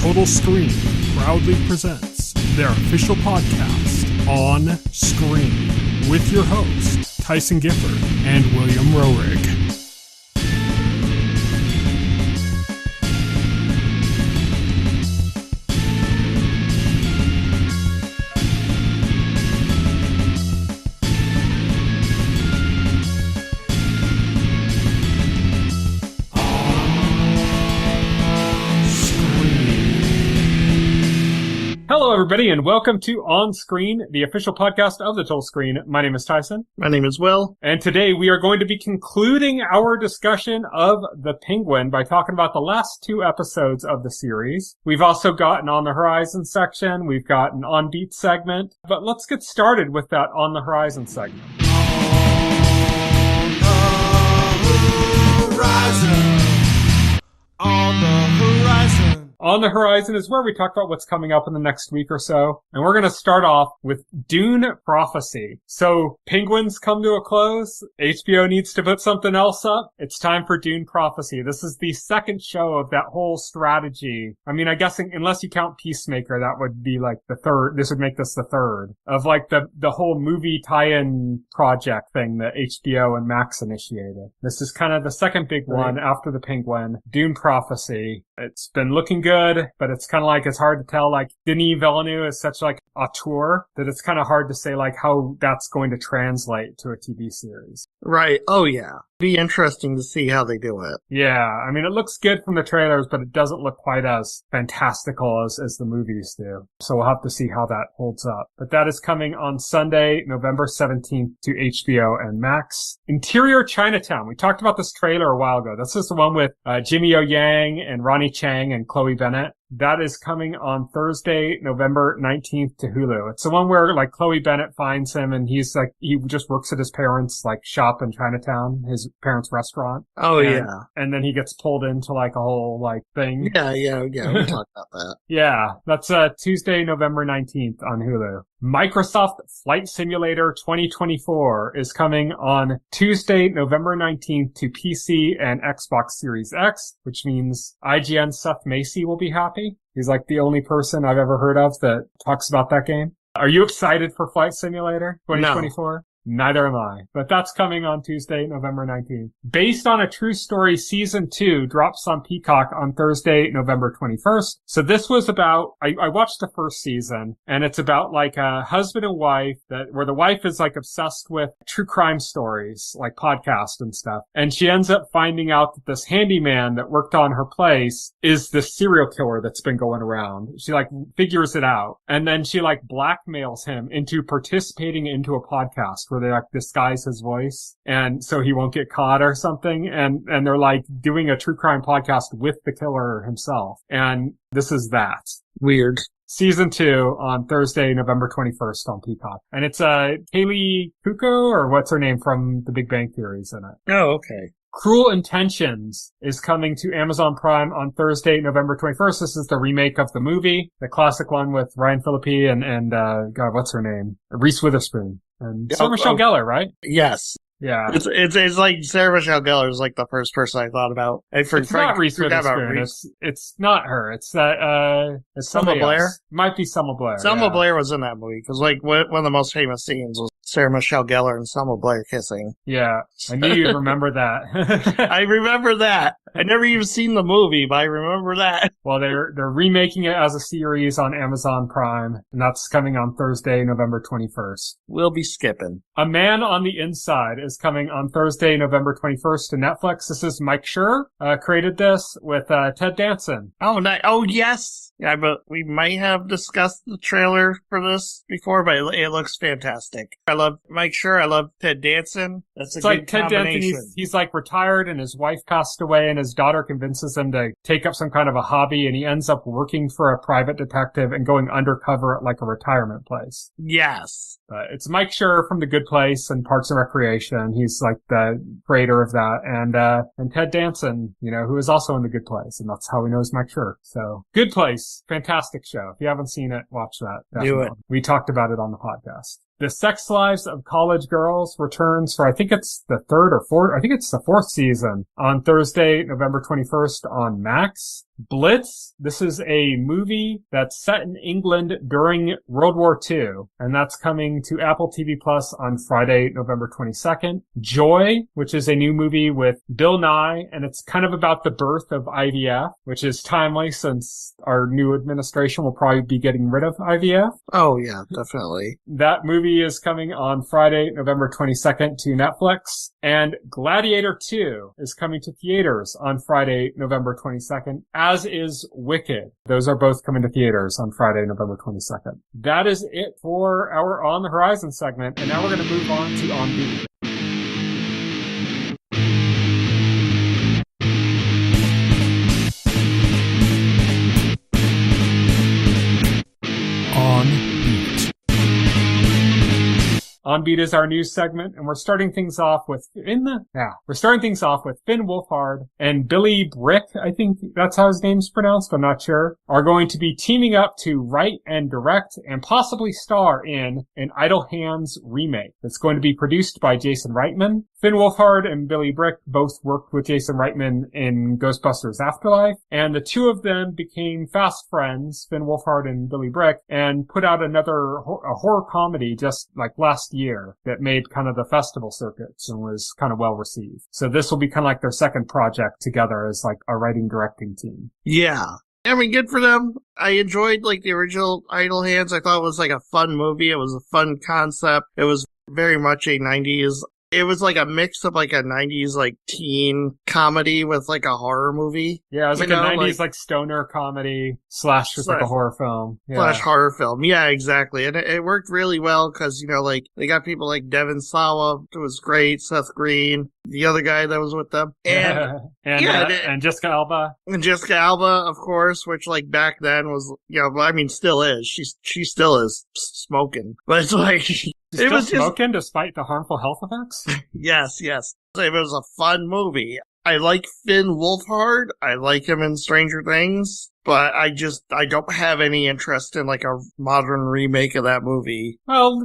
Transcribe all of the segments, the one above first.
Total Screen proudly presents their official podcast, On Screen, with your hosts, Tyson Gifford and William Rohrig. Hello, everybody, and welcome to On Screen, the official podcast of the Total Screen. My name is Tyson. My name is Will. And today we are going to be concluding our discussion of The Penguin by talking about the last two episodes of the series. We've also got an On the Horizon section. We've got an On Beat segment. But let's get started with that On the Horizon segment. On the Horizon. On the Horizon is where we talk about what's coming up in the next week or so. And we're going to start off with Dune Prophecy. So, Penguins come to a close. HBO needs to put something else up. It's time for Dune Prophecy. This is the second show of that whole strategy. I mean, I guess unless you count Peacemaker, that would be like the third. This would make this the third of like the whole movie tie-in project thing that HBO and Max initiated. This is kind of the second big one after the Penguin. Dune Prophecy. It's been looking good, but it's kind of like, it's hard to tell, like, Denis Villeneuve is such like auteur that it's kind of hard to say like how that's going to translate to a TV series. Right. Oh yeah. Be interesting to see how they do it. Yeah. I mean, it looks good from the trailers, but it doesn't look quite as fantastical as the movies do. So we'll have to see how that holds up. But that is coming on Sunday, November 17th to HBO and Max. Interior Chinatown. We talked about this trailer a while ago. This is the one with Jimmy O Yang and Ronnie Chang and Chloe Bennett. That is coming on Thursday, November 19th to Hulu. It's the one where, like, Chloe Bennett finds him and he just works at his parents' like shop in Chinatown, his parents' restaurant. Oh, yeah. And then he gets pulled into like a whole like thing. Yeah. We'll talk about that. Yeah. That's Tuesday, November 19th on Hulu. Microsoft Flight Simulator 2024 is coming on Tuesday, November 19th to PC and Xbox Series X, which means IGN's Seth Macy will be happy. He's like the only person I've ever heard of that talks about that game. Are you excited for Flight Simulator 2024? No. Neither am I. But that's coming on Tuesday, November 19th. Based on a True Story Season 2 drops on Peacock on Thursday, November 21st. So this was about, I watched the first season, and it's about like a husband and wife where the wife is like obsessed with true crime stories, like podcasts and stuff. And she ends up finding out that this handyman that worked on her place is the serial killer that's been going around. She like figures it out. And then she like blackmails him into participating into a podcast where they like disguise his voice and so he won't get caught or something. And they're like doing a true crime podcast with the killer himself. And this is that. Weird. Season 2 on Thursday, November 21st on Peacock. And it's Kaylee Kuko, or what's her name from The Big Bang Theory's in it. Oh, okay. Cruel Intentions is coming to Amazon Prime on Thursday, November 21st. This is the remake of the movie, the classic one with Ryan Phillippe and God, what's her name? Reese Witherspoon. And Sarah Michelle Gellar, right? Yes. Yeah. It's like Sarah Michelle Gellar is like the first person I thought about. It's not Reese Witherspoon. It's not her. It's that, it's Selma Blair. Else. Might be Selma Blair. Selma Blair was in that movie because like one of the most famous scenes was Sarah Michelle Gellar and Selma Blair kissing. Yeah. I knew you'd remember that. I remember that. I never even seen the movie, but I remember that. Well, they're remaking it as a series on Amazon Prime, and that's coming on Thursday, November 21st. We'll be skipping. A Man on the Inside is coming on Thursday, November 21st to Netflix. This is Mike Schur, created this with Ted Danson. Oh, nice. Oh, yes. Yeah, but we might have discussed the trailer for this before, but it looks fantastic. I love Mike Schur. I love Ted Danson. That's a good combination. Ted Danson, he's like retired and his wife passed away and his daughter convinces him to take up some kind of a hobby and he ends up working for a private detective and going undercover at like a retirement place. Yes. It's Mike Schur from The Good Place and Parks and Recreation. He's like the creator of that. And Ted Danson, who is also in The Good Place. And that's how he knows Mike Schur. So Good Place. Fantastic show. If you haven't seen it, watch that. Definitely. Do it. We talked about it on the podcast. The Sex Lives of College Girls returns for, I think it's the fourth season on Thursday, November 21st on Max. Blitz, this is a movie that's set in England during World War II, and that's coming to Apple TV Plus on Friday, November 22nd. Joy, which is a new movie with Bill Nye, and it's kind of about the birth of IVF, which is timely since our new administration will probably be getting rid of IVF. Oh, yeah, definitely. That movie is coming on Friday, November 22nd to Netflix, and Gladiator 2 is coming to theaters on Friday, November 22nd, as is Wicked. Those are both coming to theaters on Friday, November 22nd. That is it for our On the Horizon segment, and now we're going to move on to On Beat. On Beat. On Beat is our news segment, and we're starting things off with Finn Wolfhard and Billy Brick, I think that's how his name's pronounced, I'm not sure, are going to be teaming up to write and direct and possibly star in an Idle Hands remake that's going to be produced by Jason Reitman. Finn Wolfhard and Billy Brick both worked with Jason Reitman in Ghostbusters Afterlife, and the two of them became fast friends, Finn Wolfhard and Billy Brick, and put out a horror comedy just like last year that made kind of the festival circuits and was kind of well received. So this will be kind of like their second project together as like a writing directing team. Yeah. I mean, good for them. I enjoyed like the original Idle Hands. I thought it was like a fun movie. It was a fun concept. It was very much a 90s. It was like a mix of like a 90s like teen comedy with like a horror movie. Yeah, it was like a 90s like stoner comedy slash just like a horror film. Yeah. Slash horror film. Yeah, exactly. And it worked really well because, you know, like they got people like Devon Sawa, it was great, Seth Green, the other guy that was with them. And Jessica Alba. And Jessica Alba, of course, which like back then was, you know, I mean, still is. She still is smoking. But it's like... It was smoking despite the harmful health effects? Yes. It was a fun movie. I like Finn Wolfhard. I like him in Stranger Things. But I don't have any interest in like a modern remake of that movie. Well,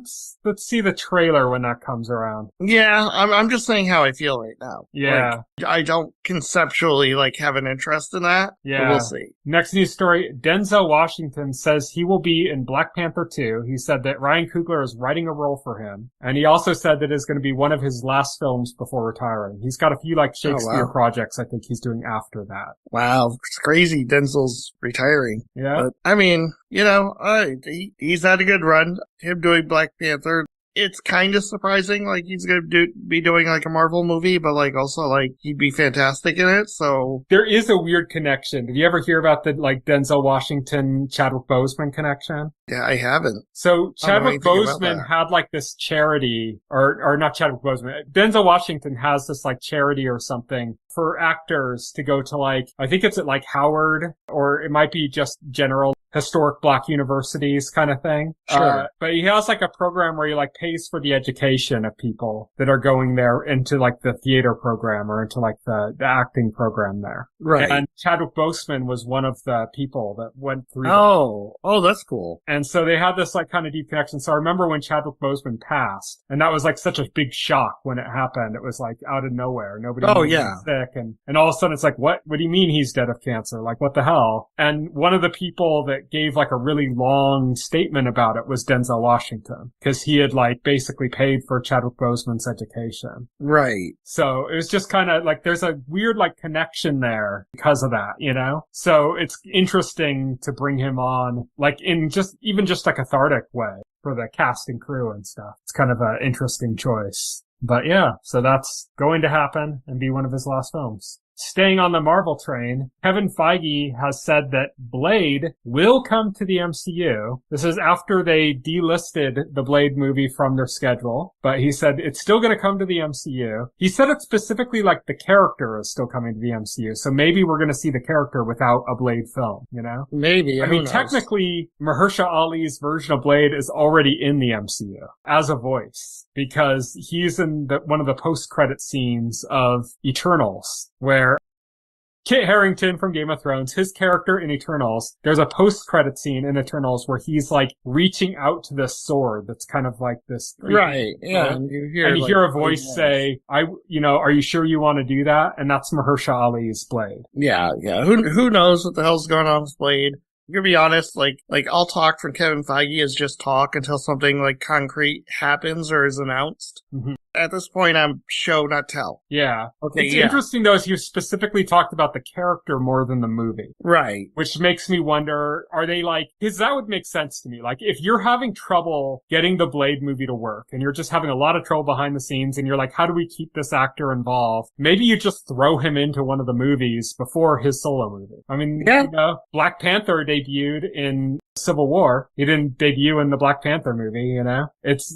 let's see the trailer when that comes around. Yeah, I'm just saying how I feel right now. Yeah. Like, I don't conceptually like have an interest in that. Yeah. But we'll see. Next news story, Denzel Washington says he will be in Black Panther 2. He said that Ryan Coogler is writing a role for him. And he also said that it's going to be one of his last films before retiring. He's got a few like Shakespeare projects I think he's doing after that. Wow, it's crazy. Denzel's retiring. Yeah. But, I mean, you know, he's had a good run. Him doing Black Panther. It's kind of surprising, like, he's going to be doing, like, a Marvel movie, but, like, also, like, he'd be fantastic in it, so... There is a weird connection. Did you ever hear about the, like, Denzel Washington, Chadwick Boseman connection? Yeah, I haven't. So, Chadwick Boseman had, like, this charity, or not Chadwick Boseman, Denzel Washington has this, like, charity or something for actors to go to, like, I think it's at, like, Howard, or it might be just general historic black universities kind of thing. Sure. But he has like a program where he like pays for the education of people that are going there into like the theater program or into like the acting program there. Right. And Chadwick Boseman was one of the people that went through Oh, that's cool. And so they had this like kind of deep connection. So I remember when Chadwick Boseman passed, and that was like such a big shock when it happened. It was like out of nowhere. Nobody knew he was sick. And all of a sudden it's like, what do you mean he's dead of cancer? Like, what the hell? And one of the people that gave like a really long statement about it was Denzel Washington, because he had like basically paid for Chadwick Boseman's education. Right. So it was just kind of like there's a weird like connection there because of that, you know? So it's interesting to bring him on like in just a cathartic way for the cast and crew and stuff. It's kind of an interesting choice. But yeah, so that's going to happen and be one of his last films. Staying on the Marvel train, Kevin Feige has said that Blade will come to the MCU. This is after they delisted the Blade movie from their schedule, but he said it's still going to come to the MCU. He said it specifically like the character is still coming to the MCU, so maybe we're going to see the character without a Blade film, you know? Maybe. I mean, technically, Mahershala Ali's version of Blade is already in the MCU as a voice, because he's in one of the post-credit scenes of Eternals, where Kit Harington from Game of Thrones, his character in Eternals, there's a post-credit scene in Eternals where he's like reaching out to this sword that's kind of like this. Right, yeah. And you hear a voice say, are you sure you want to do that? And that's Mahershala Ali's Blade. Yeah. Who knows what the hell's going on with Blade? I'm gonna be honest, like all talk from Kevin Feige is just talk until something like concrete happens or is announced. Mm-hmm. At this point, I'm show, not tell. Yeah. Okay. It's interesting, though, is you specifically talked about the character more than the movie. Right. Which makes me wonder, are they like, because that would make sense to me. Like, if you're having trouble getting the Blade movie to work, and you're just having a lot of trouble behind the scenes, and you're like, how do we keep this actor involved? Maybe you just throw him into one of the movies before his solo movie. I mean, Black Panther debuted in Civil War. He didn't debut in the Black Panther movie,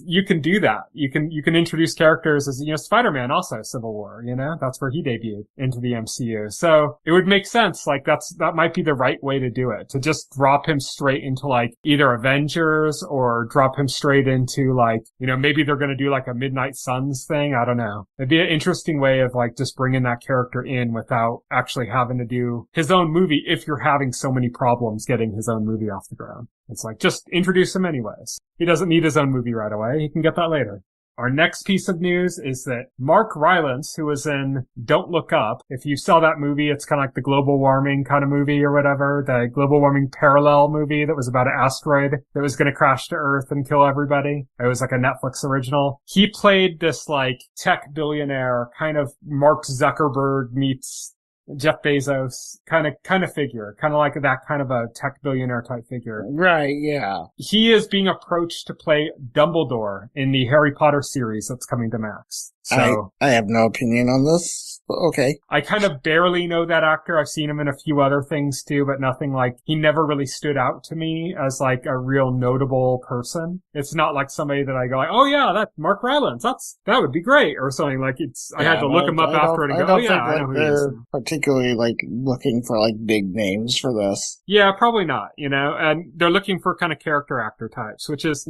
you can do that. You can introduce characters as, Spider-Man also Civil War, that's where he debuted into the MCU. So it would make sense. Like that might be the right way to do it, to just drop him straight into like either Avengers or drop him straight into like, maybe they're going to do like a Midnight Suns thing. I don't know. It'd be an interesting way of like just bringing that character in without actually having to do his own movie if you're having so many problems getting his own movie off the ground. It's like, just introduce him anyways. He doesn't need his own movie right away. He can get that later. Our next piece of news is that Mark Rylance, who was in Don't Look Up, if you saw that movie, it's kind of like the global warming kind of movie or whatever, the global warming parallel movie that was about an asteroid that was going to crash to Earth and kill everybody. It was like a Netflix original. He played this like tech billionaire, kind of Mark Zuckerberg meets Jeff Bezos kind of figure, kind of like that kind of a tech billionaire type figure. Right, yeah. He is being approached to play Dumbledore in the Harry Potter series that's coming to Max. So I have no opinion on this. Okay. I kind of barely know that actor. I've seen him in a few other things too, but nothing like, he never really stood out to me as like a real notable person. It's not like somebody that I go like, oh yeah, that's Mark Rylance. that would be great or something like I had to look him up after it and go, oh yeah, I know who he is. Particularly like looking for like big names for this. Yeah, probably not, and they're looking for kind of character actor types, which is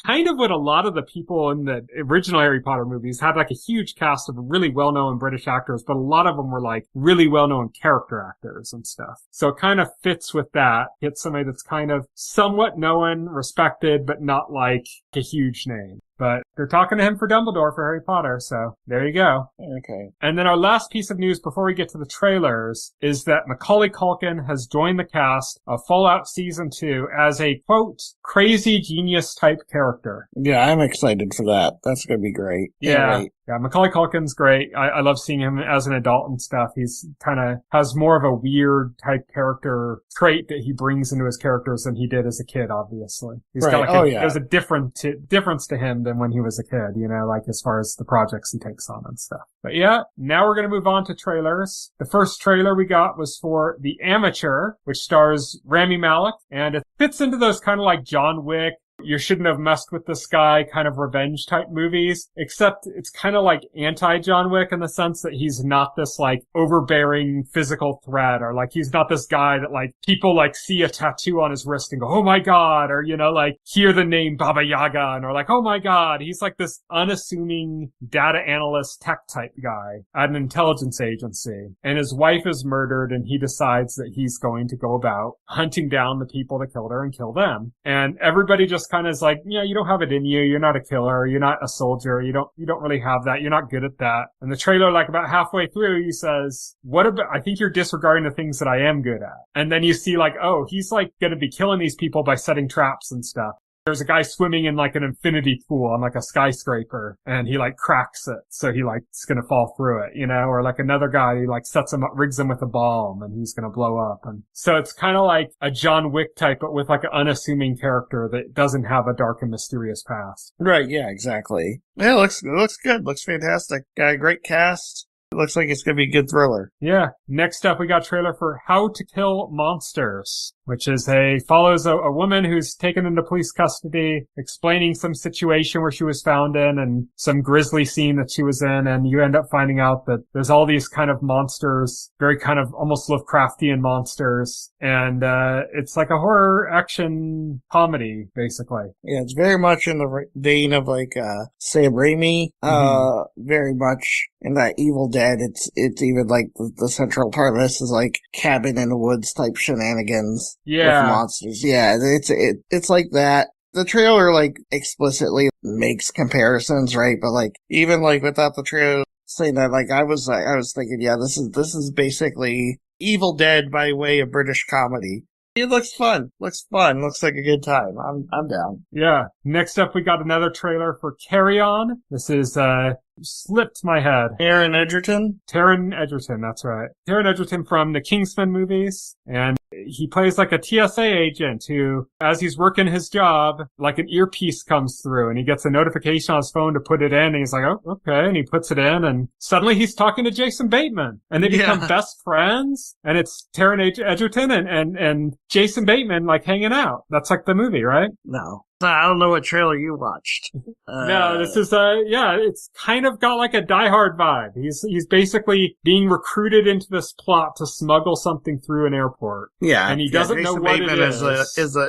kind of what a lot of the people in the original Harry Potter movies had, like a huge cast of really well-known British actors, but a lot of them were like really well-known character actors and stuff. So it kind of fits with that. Get somebody that's kind of somewhat known, respected, but not like a huge name. But they're talking to him for Dumbledore for Harry Potter, so there you go. Okay. And then our last piece of news before we get to the trailers is that Macaulay Culkin has joined the cast of Fallout Season 2 as a, quote, crazy genius type character. Yeah, I'm excited for that. That's going to be great. Yeah, Macaulay Culkin's great. I love seeing him as an adult and stuff. He's kind of has more of a weird type character trait that he brings into his characters than he did as a kid, obviously. He's got like there's a difference to him than when he was a kid, like as far as the projects he takes on and stuff. But yeah, now we're going to move on to trailers. The first trailer we got was for The Amateur, which stars Rami Malek, and it fits into those kind of like John Wick, you shouldn't have messed with this guy kind of revenge type movies, except it's kind of like anti-John Wick in the sense that he's not this like overbearing physical threat, or like he's not this guy that like people like see a tattoo on his wrist and go, oh my God, or like hear the name Baba Yaga and are like, oh my God. He's like this unassuming data analyst tech type guy at an intelligence agency, and his wife is murdered and he decides that he's going to go about hunting down the people that killed her and kill them. And everybody just kind of is like, you don't have it in you. You're not a killer. You're not a soldier. You don't really have that. You're not good at that. And the trailer, like about halfway through, he says, I think you're disregarding the things that I am good at. And then you see like, oh, he's like going to be killing these people by setting traps and stuff. There's a guy swimming in like an infinity pool on like a skyscraper, and he like cracks it. So he like is going to fall through it, or like another guy, he like sets him up, rigs him with a bomb, and he's going to blow up. And so it's kind of like a John Wick type, but with like an unassuming character that doesn't have a dark and mysterious past. Right. Yeah, exactly. Yeah, it looks good. Looks fantastic. Got a great cast. It looks like it's going to be a good thriller. Yeah. Next up, we got a trailer for How to Kill Monsters. which is follows a woman who's taken into police custody, explaining some situation where she was found in and some grisly scene that she was in, and you end up finding out that there's all these kind of monsters, very kind of almost Lovecraftian monsters, and it's like a horror action comedy, basically. Yeah, it's very much in the vein of like Sam Raimi, very much in that Evil Dead. It's even like the central part of this is like cabin in the woods type shenanigans with monsters. Yeah, it's like that. The trailer like explicitly makes comparisons, right? But like even like without the trailer saying that, like I was thinking, yeah, this is basically Evil Dead by way of British comedy. It looks fun. Looks like a good time. I'm down. Yeah. Next up, we got another trailer for Carry On. This is, slipped my head. Taron Egerton, that's right. Taron Egerton from the Kingsman movies. And he plays like a TSA agent who, as he's working his job, like an earpiece comes through and he gets a notification on his phone to put it in. And he's like, oh, okay. And he puts it in and suddenly he's talking to Jason Bateman and they become best friends. And it's Taron Egerton and Jason Bateman like hanging out. That's like the movie, right? No. I don't know what trailer you watched. No, this is, it's kind of got like a Die Hard vibe. He's basically being recruited into this plot to smuggle something through an airport. Yeah. And he doesn't know what Bateman it is.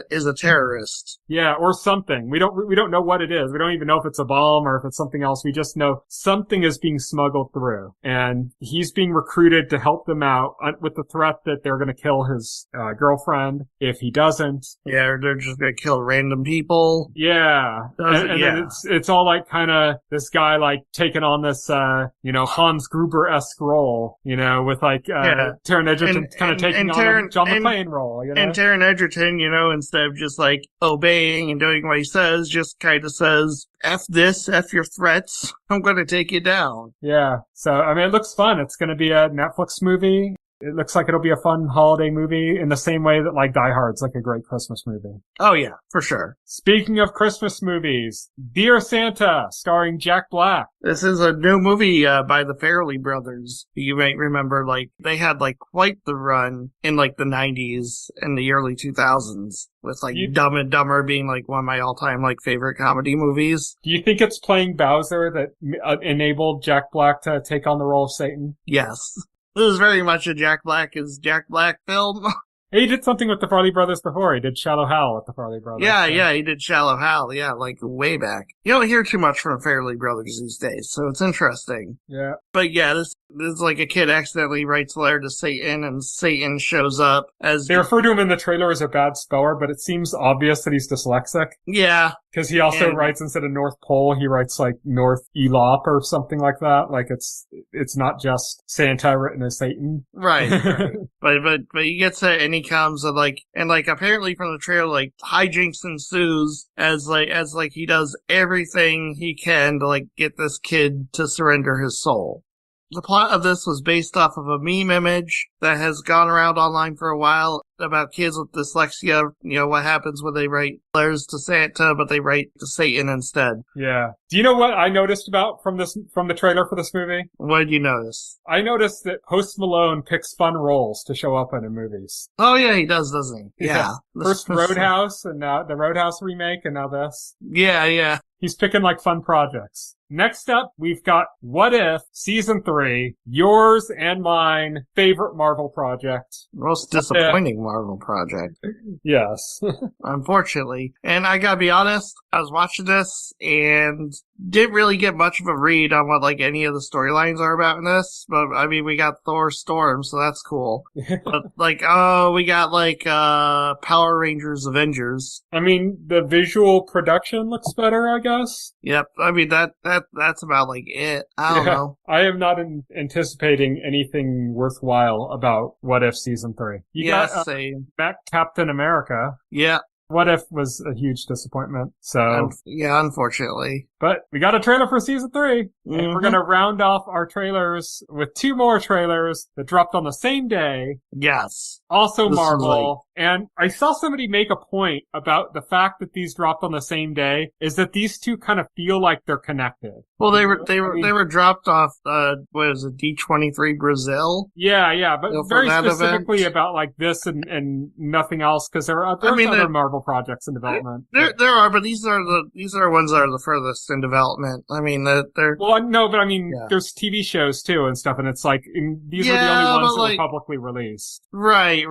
is a terrorist. Yeah, or something. We don't know what it is. We don't even know if it's a bomb or if it's something else. We just know something is being smuggled through. And he's being recruited to help them out with the threat that they're going to kill his girlfriend if he doesn't. Yeah, they're just going to kill random people. Yeah. And then it's all like kind of this guy like taking on this, Hans Gruber-esque role, with like, Taron Egerton kind of taking on a John McClane role, And Taron Egerton, instead of just like obeying and doing what he says, just kind of says, F this, F your threats, I'm going to take you down. Yeah. So, I mean, it looks fun. It's going to be a Netflix movie. It looks like it'll be a fun holiday movie in the same way that like Die Hard's like a great Christmas movie. Oh yeah, for sure. Speaking of Christmas movies, Dear Santa, starring Jack Black. This is a new movie by the Farrelly brothers. You might remember like they had like quite the run in like the 90s and the early 2000s. With like Dumb and Dumber being like one of my all-time like favorite comedy movies. Do you think it's playing Bowser that enabled Jack Black to take on the role of Satan? Yes. This is very much a Jack Black film. He did something with the Farrelly brothers before. He did Shallow Hal with the Farrelly brothers. Yeah, he did Shallow Hal. Yeah, like way back. You don't hear too much from Farrelly brothers these days, so it's interesting. Yeah. But yeah, this is like a kid accidentally writes a letter to Satan, and Satan shows up as... They refer to him in the trailer as a bad speller, but it seems obvious that he's dyslexic. Yeah. Because he also writes, instead of North Pole, he writes like North Elop or something like that. Like it's not just Santa written as Satan. Right. But he gets it and he comes and apparently from the trailer, like hijinks ensues as he does everything he can to like get this kid to surrender his soul. The plot of this was based off of a meme image that has gone around online for a while about kids with dyslexia, what happens when they write letters to Santa, but they write to Satan instead. Yeah. Do you know what I noticed from the trailer for this movie? What did you notice? I noticed that Post Malone picks fun roles to show up in movies. Oh yeah, he does, doesn't he? Yeah. First Roadhouse, and now the Roadhouse remake, and now this. Yeah. He's picking like fun projects. Next up, we've got What If Season 3, yours and mine favorite Marvel project. Most disappointing Marvel project. Yes. Unfortunately. And I gotta be honest, I was watching this and didn't really get much of a read on what like any of the storylines are about in this. But I mean, we got Thor Storm, so that's cool. But we got like Power Rangers Avengers. I mean, the visual production looks better, I guess. Yep. I mean, that's about like it. I don't know. I am not anticipating anything worthwhile about What If Season 3. You got same. Back Captain America. Yeah. What If was a huge disappointment. So unfortunately. But we got a trailer for Season 3. Mm-hmm. And we're going to round off our trailers with 2 more trailers that dropped on the same day. Yes. Also Marvel. And I saw somebody make a point about the fact that these dropped on the same day is that these two kind of feel like they're connected. Well, they were dropped off, what is it, D23 Brazil? Yeah, but very specifically about like this and nothing else, because there are other Marvel projects in development. There are, but these are ones that are the furthest in development. I mean, they're... Well, no, but I mean, there's TV shows too and stuff, and it's like, these are the only ones that were publicly released. Right.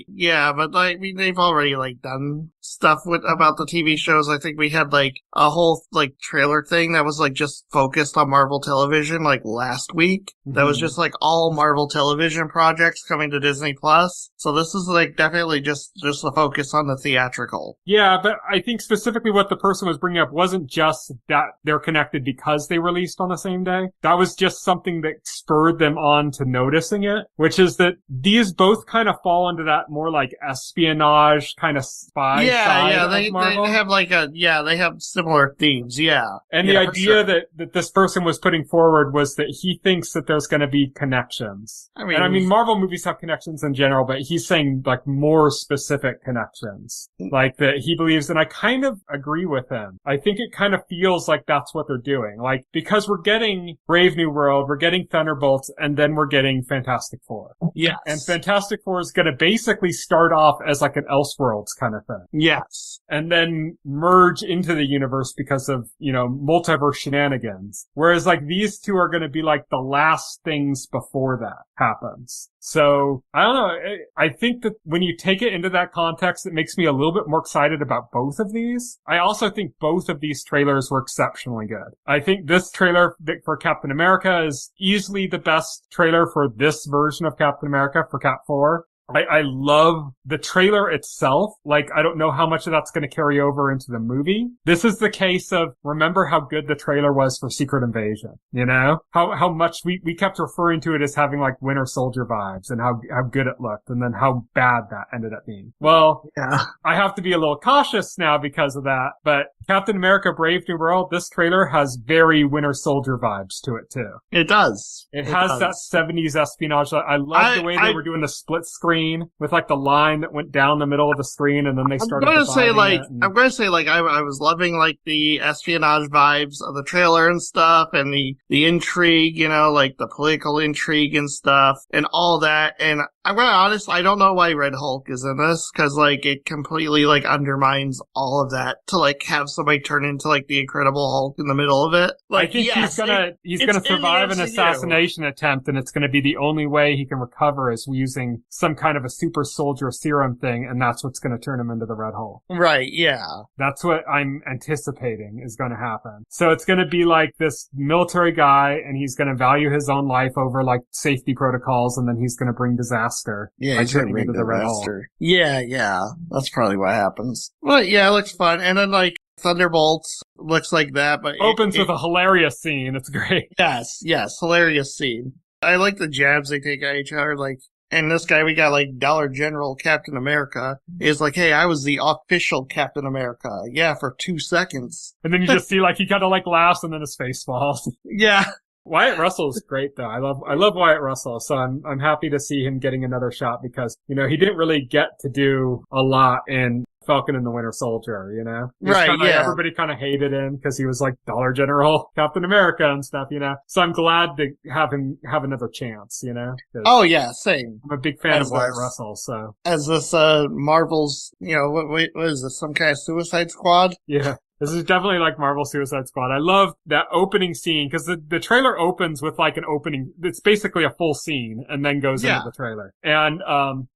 Yeah, but like, I mean, they've already like done stuff about the TV shows. I think we had like a whole like trailer thing that was like just focused on Marvel Television like last week. Mm-hmm. That was just like all Marvel Television projects coming to Disney Plus. So this is like definitely just the focus on the theatrical. Yeah, but I think specifically what the person was bringing up wasn't just that they're connected because they released on the same day. That was just something that spurred them on to noticing it, which is that these both kind of fall into that more like espionage kind of spy side of Marvel. They have like they have similar themes, And the idea that this person was putting forward was that he thinks that there's going to be connections. I mean, Marvel movies have connections in general, but he's saying like more specific connections. Like that he believes, and I kind of agree with him. I think it kind of feels like that's what they're doing. Like, because we're getting Brave New World, we're getting Thunderbolts, and then we're getting Fantastic Four. Yes. And Fantastic Four is going to basically start off as like an Elseworlds kind of thing. Yes. And then merge into the universe because of, multiverse shenanigans. Whereas like these two are going to be like the last things before that happens. So, I don't know. I think that when you take it into that context, it makes me a little bit more excited about both of these. I also think both of these trailers were exceptionally good. I think this trailer for Captain America is easily the best trailer for this version of Captain America, for Cap 4. I love the trailer itself. Like, I don't know how much of that's going to carry over into the movie. This is the case of, remember how good the trailer was for Secret Invasion, How much we kept referring to it as having like Winter Soldier vibes and how good it looked and then how bad that ended up being. Well, I have to be a little cautious now because of that, but Captain America Brave New World, this trailer has very Winter Soldier vibes to it too. It does. It has that 70s espionage. I love the way they were doing the split screen with like the line that went down the middle of the screen and then they started I'm going to say I was loving like the espionage vibes of the trailer and stuff and the intrigue, like the political intrigue and stuff and all that. And I'm going to be honest, I don't know why Red Hulk is in this, because like it completely like undermines all of that to like have somebody turn into like the Incredible Hulk in the middle of it. Like, I think he's gonna survive an assassination attempt, and it's gonna be the only way he can recover is using some kind of a super soldier serum thing, and that's what's gonna turn him into the Red Hulk. Right, yeah. That's what I'm anticipating is gonna happen. So it's gonna be like this military guy, and he's gonna value his own life over like safety protocols, and then he's gonna bring disaster. Yeah, he's gonna bring disaster. Yeah. That's probably what happens. Well, yeah, it looks fun. And then like Thunderbolts looks like that, but opens with a hilarious scene. It's great. Yes, hilarious scene. I like the jabs they take at each other, like, and this guy we got like Dollar General Captain America is like, hey, I was the official Captain America. Yeah, for 2 seconds. And then you just see like he kind of like laughs and then his face falls. Yeah. Wyatt Russell is great though. I love Wyatt Russell, so I'm happy to see him getting another shot because, he didn't really get to do a lot in Falcon and the Winter Soldier, Right, yeah. Everybody kind of hated him because he was like Dollar General Captain America and stuff, So I'm glad to have him have another chance, Oh yeah, same. I'm a big fan of Wyatt Russell, so. As this, Marvel's, what is this, some kind of Suicide Squad? Yeah. This is definitely like Marvel Suicide Squad. I love that opening scene because the trailer opens with like an opening. It's basically a full scene and then goes into the trailer. And,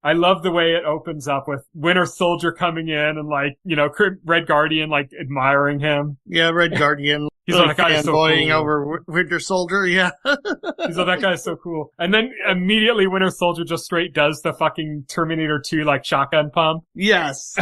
I love the way it opens up with Winter Soldier coming in and like, Red Guardian like admiring him. Yeah, Red Guardian. He's like, that guy is so cool. Over Winter Soldier, yeah. He's like, that guy is so cool. And then immediately Winter Soldier just straight does the fucking Terminator 2 like shotgun pump. Yes.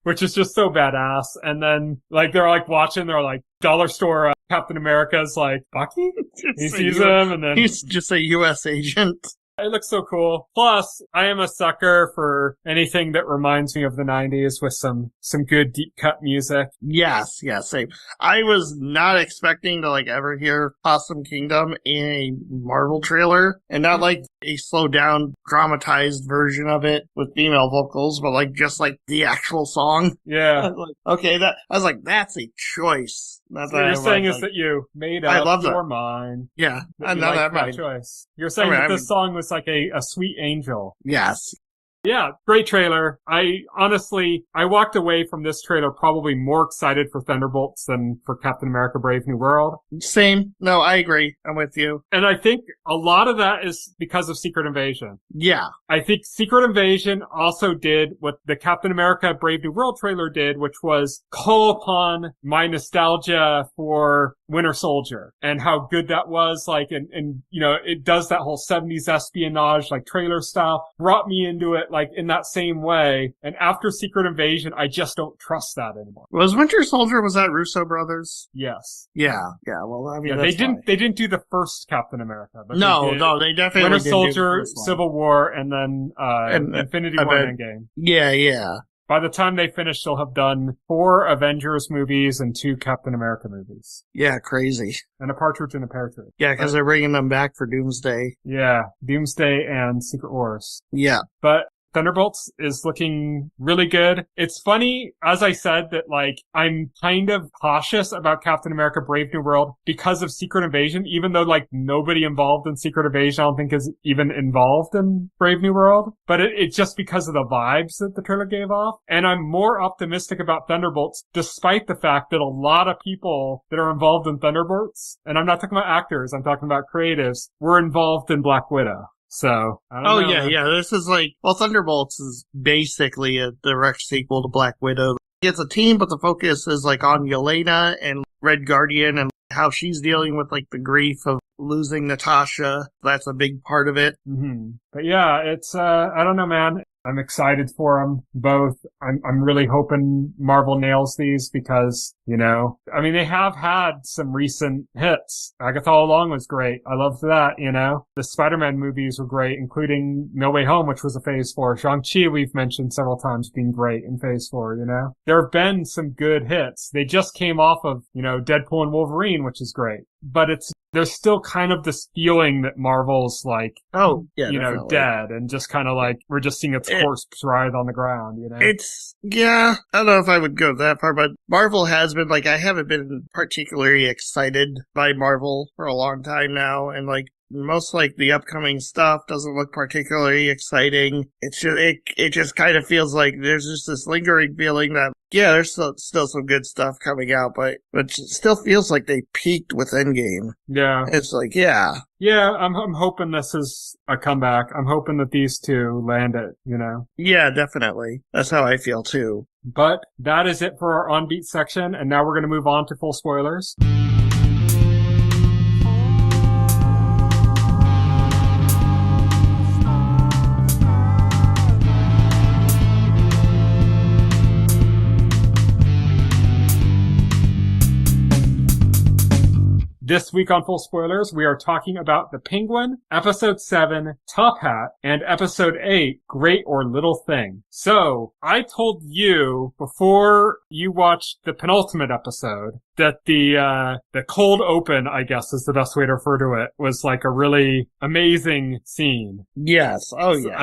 Which is just so badass. And then like they're like watching, they're like dollar store Captain America's like, Bucky? He sees him and then he's just a U.S. agent. It looks so cool. Plus, I am a sucker for anything that reminds me of the 90s with some good deep cut music. Yes, same. I was not expecting to like ever hear Possum Kingdom in a Marvel trailer, and not like a slowed down, dramatized version of it with female vocals, but like just like the actual song. Yeah. I was like, that's a choice. So what you're saying is that you made up your mind. Yeah, I know that choice. You're saying that this song was like a sweet angel. Yes. Yeah, great trailer. I walked away from this trailer probably more excited for Thunderbolts than for Captain America Brave New World. Same. No, I agree. I'm with you. And I think a lot of that is because of Secret Invasion. Yeah. I think Secret Invasion also did what the Captain America Brave New World trailer did, which was call upon my nostalgia for Winter Soldier and how good that was. Like, and you know, it does that whole 70s espionage, like trailer style, brought me into it like in that same way. And after Secret Invasion, I just don't trust that anymore. Was Winter Soldier, was that Russo brothers? Yes. Yeah. Well, I mean, they didn't do the first Captain America, but they definitely Winter didn't Soldier, do the first Civil War, and then Infinity War and Endgame. Yeah. By the time they finish, they'll have done 4 Avengers movies and 2 Captain America movies. Yeah, crazy. And a Partridge in a Pear Tree. Yeah, because they're bringing them back for Doomsday. Yeah, Doomsday and Secret Wars. Yeah. But Thunderbolts is looking really good. It's funny, as I said, that like I'm kind of cautious about Captain America Brave New World because of Secret Invasion, even though like nobody involved in Secret Invasion I don't think is even involved in Brave New World. But it's just because of the vibes that the trailer gave off. And I'm more optimistic about Thunderbolts despite the fact that a lot of people that are involved in Thunderbolts, and I'm not talking about actors, I'm talking about creatives, were involved in Black Widow. So, I don't know. Yeah. This is like, well, Thunderbolts is basically a direct sequel to Black Widow. It's a team, but the focus is like on Yelena and Red Guardian and how she's dealing with like the grief of losing Natasha. That's a big part of it. Mm-hmm. But yeah, it's, I don't know, man. I'm excited for them both. I'm really hoping Marvel nails these because, you know, I mean, they have had some recent hits. Agatha All Along was great. I loved that, you know. The Spider-Man movies were great, including No Way Home, which was a Phase 4. Shang-Chi, we've mentioned several times being great in Phase 4, you know. There have been some good hits. They just came off of, you know, Deadpool and Wolverine, which is great. But there's still kind of this feeling that Marvel's like, you know, dead and just kind of like, we're just seeing its corpse writhe on the ground, you know? I don't know if I would go that far, but Marvel has been like, I haven't been particularly excited by Marvel for a long time now. And like, most like the upcoming stuff doesn't look particularly exciting. It's just, it just kind of feels like there's just this lingering feeling that, yeah, there's still some good stuff coming out, but it still feels like they peaked with Endgame. Yeah. It's like, yeah. Yeah, I'm hoping this is a comeback. I'm hoping that these two land it, you know? Yeah, definitely. That's how I feel too. But that is it for our On Beat section, and now we're going to move on to full spoilers. This week on Full Spoilers, we are talking about The Penguin, Episode 7, Top Hat, and Episode 8, Great or Little Thing. So, I told you before you watched the penultimate episode that the cold open, I guess is the best way to refer to it, was like a really amazing scene. Yes. Oh, yeah.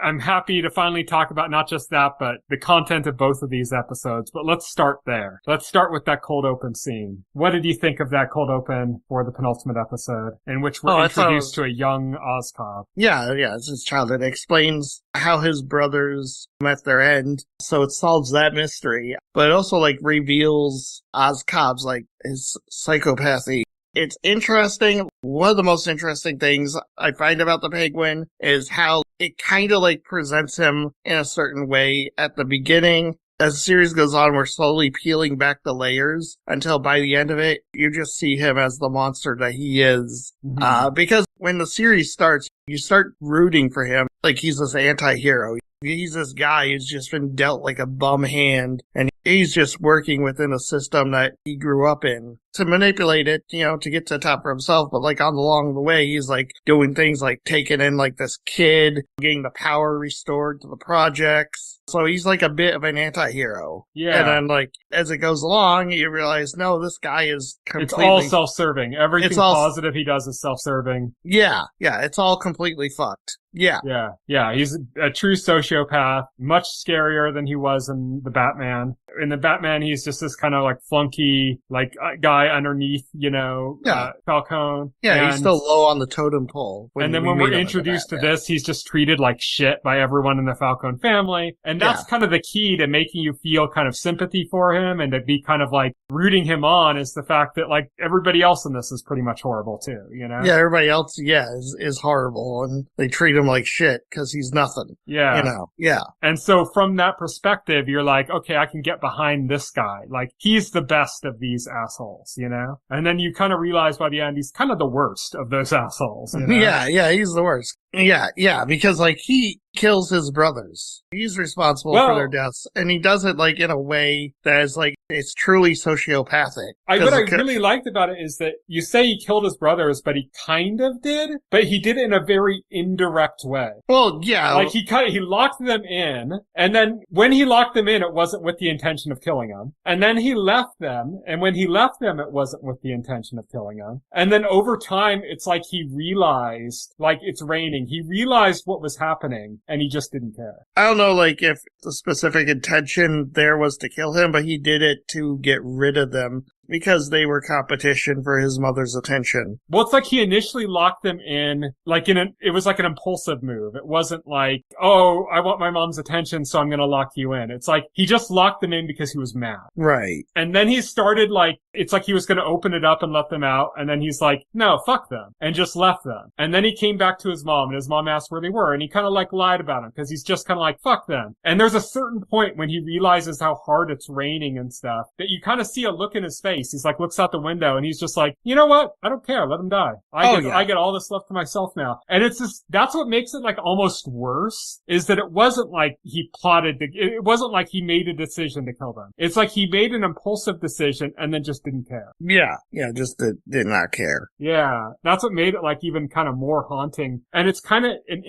I'm happy to finally talk about not just that, but the content of both of these episodes. But let's start there. Let's start with that cold open scene. What did you think of that cold open for the penultimate episode, in which we're introduced to a young Oscorp? Yeah, it's his childhood. It explains how his brothers met their end, so it solves that mystery. But it also, like, reveals Oscorp's, like, his psychopathy. It's interesting. One of the most interesting things I find about the Penguin is how it kind of, like, presents him in a certain way at the beginning. As the series goes on, we're slowly peeling back the layers until by the end of it, you just see him as the monster that he is. Mm-hmm. Because when the series starts, you start rooting for him like he's this anti-hero. He's this guy who's just been dealt like a bum hand, and he's just working within a system that he grew up in to manipulate it, to get to the top for himself. But like along the way, he's like doing things like taking in like this kid, getting the power restored to the projects. So he's like a bit of an anti-hero. Yeah. And then like as it goes along, you realize, no, this guy is completely... It's all self-serving. Everything positive he does is self-serving. Yeah. It's all completely fucked. Yeah. Yeah. He's a true sociopath, much scarier than he was in the Batman. In the Batman, he's just this kind of like flunky, like guy underneath, Falcone. Yeah, he's still low on the totem pole. And then when we're introduced to this, he's just treated like shit by everyone in the Falcone family. And that's kind of the key to making you feel kind of sympathy for him and to be kind of like rooting him on, is the fact that like everybody else in this is pretty much horrible too, Yeah, everybody else, is horrible, and they treat him like shit because he's nothing. Yeah. Yeah. And so from that perspective, you're like, okay, I can get behind this guy. Like, he's the best of these assholes, And then you kind of realize by the end, he's kind of the worst of those assholes. Yeah, he's the worst. Yeah, because like he kills his brothers. He's responsible for their deaths, and he does it like in a way that is like, it's truly sociopathic. What I really liked about it is that you say he killed his brothers, but he kind of did, but he did it in a very indirect way. Well, yeah. Like he locked them in, and then when he locked them in, it wasn't with the intention of killing them. And then he left them, and when he left them, it wasn't with the intention of killing them. And then over time, it's like he realized, like it's raining, he realized what was happening, and he just didn't care. I don't know, like, if the specific intention there was to kill him, but he did it to get rid of them because they were competition for his mother's attention. Well, it's like he initially locked them in, like it was like an impulsive move. It wasn't like, oh, I want my mom's attention, so I'm going to lock you in. It's like he just locked them in because he was mad. Right. And then he started like, it's like he was going to open it up and let them out. And then he's like, no, fuck them. And just left them. And then he came back to his mom, and his mom asked where they were. And he kind of like lied about them because he's just kind of like, fuck them. And there's a certain point when he realizes how hard it's raining and stuff that you kind of see a look in his face. He's like, looks out the window, and he's just like, you know what? I don't care. Let him die. I get all this left to myself now. And it's just, that's what makes it like almost worse, is that it wasn't like he plotted it wasn't like he made a decision to kill them. It's like he made an impulsive decision and then just didn't care. Yeah, just did not care. Yeah, that's what made it like even kind of more haunting. And it's kind of it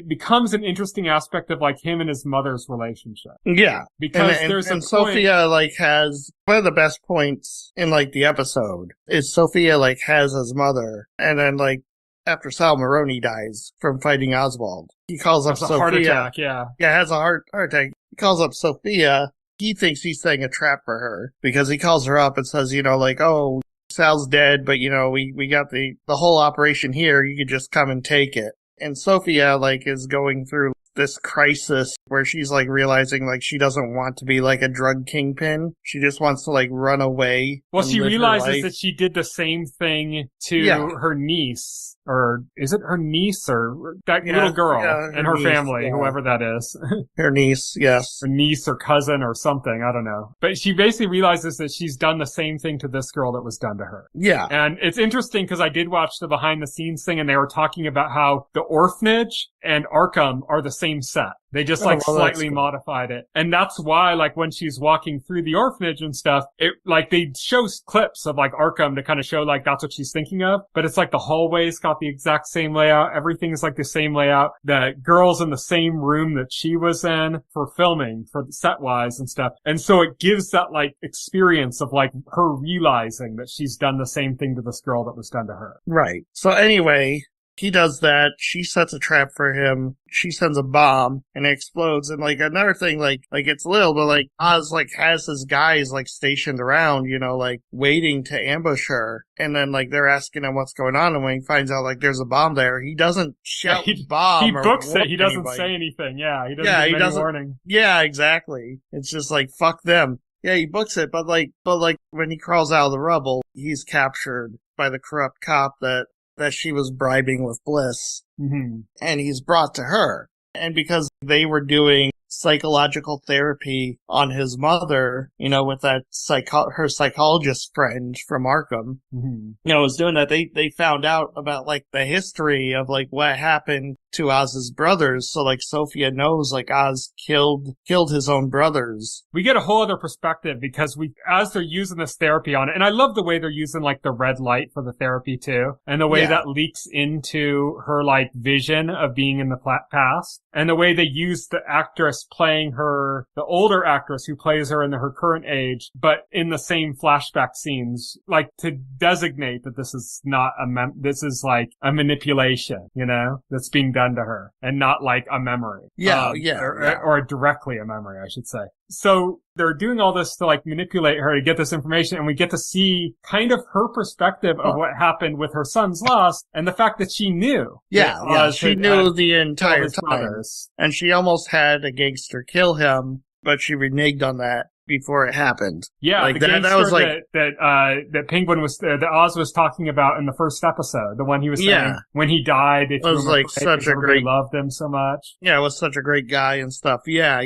becomes an interesting aspect of like him and his mother's relationship. Yeah. Because and Sophia like has one of the best points in like the episode is Sophia like has his mother, and then like after Sal Maroni dies from fighting Oswald, he calls up Sophia. A heart attack, yeah. Yeah, has a heart attack. He calls up Sophia. He thinks he's setting a trap for her because he calls her up and says, like, oh, Sal's dead, but we got the whole operation here. You could just come and take it. And Sophia like is going through this crisis where she's like realizing like she doesn't want to be like a drug kingpin. She just wants to like run away. Well, she realizes that she did the same thing to her niece. Or is it her niece or that little girl and her niece, family, whoever that is? Her niece, yes. Her niece or cousin or something, I don't know. But she basically realizes that she's done the same thing to this girl that was done to her. Yeah. And it's interesting because I did watch the behind the scenes thing, and they were talking about how the orphanage and Arkham are the same set. They just slightly modified it. And that's why like when she's walking through the orphanage and stuff, it like they show clips of like Arkham to kind of show like that's what she's thinking of. But it's like the hallways got the exact same layout. Everything's like the same layout. The girl's in the same room that she was in for filming, for set wise and stuff. And so it gives that like experience of like her realizing that she's done the same thing to this girl that was done to her. Right. So anyway, he does that. She sets a trap for him. She sends a bomb and it explodes. And like another thing, like it's little, but like Oz like has his guys like stationed around, like waiting to ambush her. And then like they're asking him what's going on. And when he finds out like there's a bomb there, he doesn't shout bomb. He books it. He doesn't say anything. Yeah. He doesn't give any warning. Yeah, exactly. It's just like, fuck them. Yeah, he books it. But like when he crawls out of the rubble, he's captured by the corrupt cop that she was bribing with Bliss. Mm-hmm. And he's brought to her. And because they were doing psychological therapy on his mother, with that her psychologist friend from Arkham, was doing that. They found out about, like, the history of, like, what happened to Oz's brothers. So, like, Sophia knows, like, Oz killed his own brothers. We get a whole other perspective because as they're using this therapy on it, and I love the way they're using, like, the red light for the therapy too, and the way that leaks into her, like, vision of being in the past, and the way they use the actress playing her, the older actress who plays her in her current age, but in the same flashback scenes, like, to designate that this is not this is like a manipulation, that's being done to her, and not like a memory. Or directly a memory, I should say. So they're doing all this to, like, manipulate her to get this information, and we get to see kind of her perspective of what happened with her son's loss, and the fact that she knew. She knew the entire time. And she almost had a gangster kill him, but she reneged on that before it happened. Yeah, like the gangster that was like that Penguin was that Oz was talking about in the first episode. The one he was saying when he died, it was like such a great, loved him so much. Yeah, it was such a great guy and stuff. Yeah,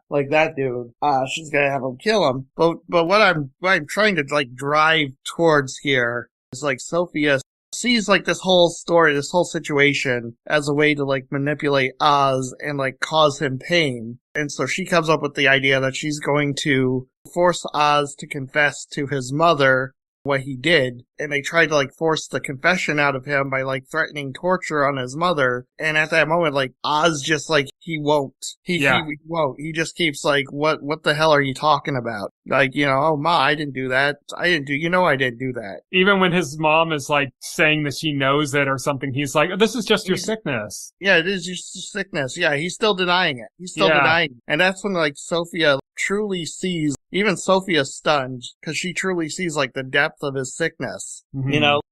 like that dude. She's gonna have him kill him. But what I'm trying to, like, drive towards here is, like, Sophia sees, like, this whole story, this whole situation as a way to, like, manipulate Oz and, like, cause him pain. And so she comes up with the idea that she's going to force Oz to confess to his mother what he did. And they tried to, like, force the confession out of him by, like, threatening torture on his mother. And at that moment, like, Oz just, like, he won't. He won't. He just keeps, like, what the hell are you talking about? Like, oh, Ma, I didn't do that. I didn't do that. Even when his mom is, like, saying that she knows it or something, he's like, oh, this is just your sickness. Yeah, it is just sickness. Yeah, he's still denying it. He's still denying it. And that's when, like, Sophia truly sees, even Sophia's stunned, because she truly sees, like, the depth of his sickness.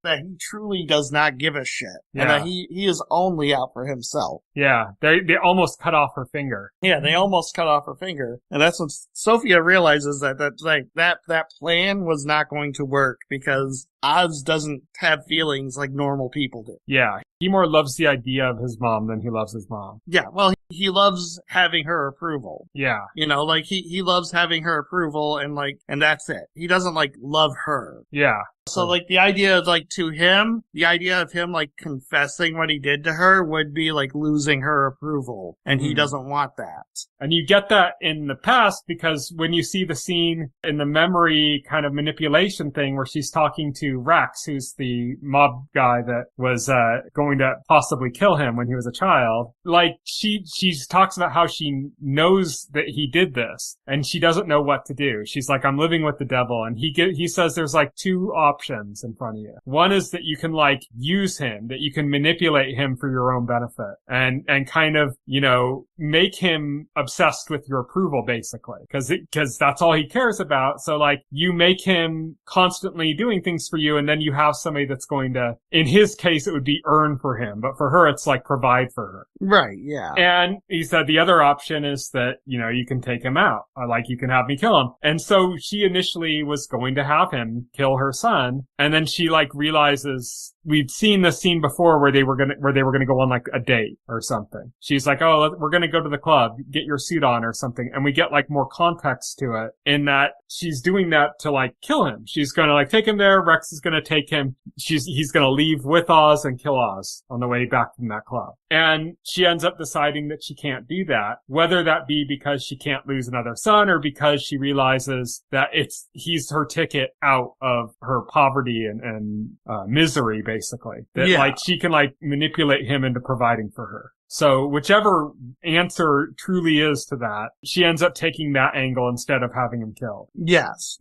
That he truly does not give a shit. And that he is only out for himself. Yeah, they almost cut off her finger. Yeah, they almost cut off her finger. And that's when Sophia realizes that plan was not going to work, because Oz doesn't have feelings like normal people do. Yeah, he more loves the idea of his mom than he loves his mom. Yeah, well, he loves having her approval. Yeah. Like, he loves having her approval, and that's it. He doesn't, like, love her. Yeah. So, like, the idea of, like, to him, the idea of him, like, confessing what he did to her would be, like, losing her approval. And he doesn't want that. And you get that in the past, because when you see the scene in the memory kind of manipulation thing where she's talking to Rex, who's the mob guy that was going to possibly kill him when he was a child, like, she talks about how she knows that he did this, and she doesn't know what to do. She's like, I'm living with the devil. And he says there's, like, two options in front of you. One is that you can, like, use him, that you can manipulate him for your own benefit and kind of, make him obsessed with your approval, basically, because that's all he cares about. So, like, you make him constantly doing things for you, and then you have somebody that's going to, in his case, it would be earn for him, but for her, it's like provide for her. Right, yeah. And he said the other option is that, you can take him out, or, like, you can have me kill him. And so she initially was going to have him kill her son, and then she, like, realizes, we'd seen this scene before where they were gonna go on, like, a date or something. She's like, oh, we're gonna go to the club, get your suit on or something. And we get, like, more context to it in that she's doing that to, like, kill him. She's gonna, like, take him there. Rex is gonna take him. He's gonna leave with Oz and kill Oz on the way back from that club. And she ends up deciding that she can't do that, whether that be because she can't lose another son or because she realizes that he's her ticket out of her poverty and misery, basically. That, like, she can, like, manipulate him into providing for her. So whichever answer truly is to that, she ends up taking that angle instead of having him killed. Yes.